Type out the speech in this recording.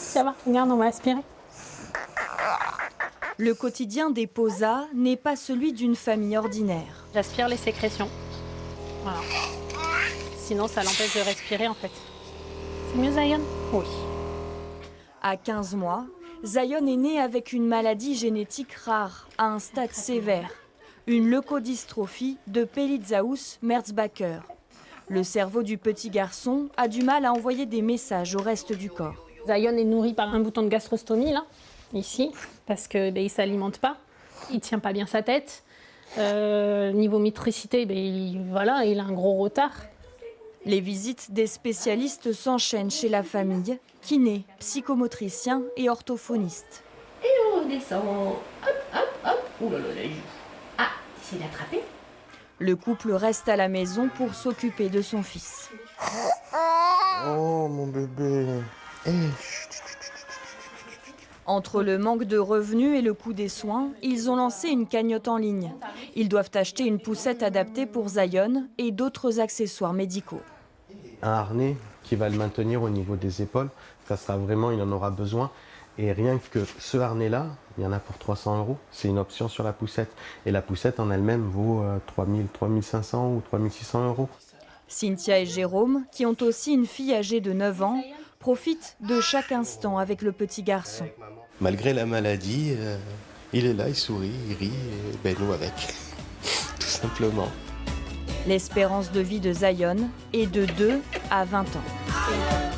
ça va. Regarde, on va aspirer. Le quotidien des Posa n'est pas celui d'une famille ordinaire. J'aspire les sécrétions. Voilà. Sinon, ça l'empêche de respirer, en fait. C'est mieux, Zion ? Oui. À 15 mois, Zion est né avec une maladie génétique rare, à un stade sévère, une leucodystrophie de Pelizaeus-Merzbacher. Le cerveau du petit garçon a du mal à envoyer des messages au reste du corps. Zion est nourri par un bouton de gastrostomie, là, ici, parce qu'il ne s'alimente pas. Il ne tient pas bien sa tête. Niveau motricité, il a un gros retard. Les visites des spécialistes s'enchaînent chez la famille, kinés, psychomotriciens et orthophonistes. Et on descend. Hop, hop, hop. Ouh là là, là, il joue. Ah, t'essaies d'attraper ? Le couple reste à la maison pour s'occuper de son fils. Oh mon bébé. Entre le manque de revenus et le coût des soins, ils ont lancé une cagnotte en ligne. Ils doivent acheter une poussette adaptée pour Zion et d'autres accessoires médicaux. Un harnais qui va le maintenir au niveau des épaules, ça sera vraiment, il en aura besoin. Et rien que ce harnais-là, il y en a pour 300 €, c'est une option sur la poussette. Et la poussette en elle-même vaut 3500 ou 3600 €. Cynthia et Jérôme, qui ont aussi une fille âgée de 9 ans, profitent de chaque instant avec le petit garçon. Malgré la maladie, il est là, il sourit, il rit, et nous avec, tout simplement. L'espérance de vie de Zion est de 2 à 20 ans.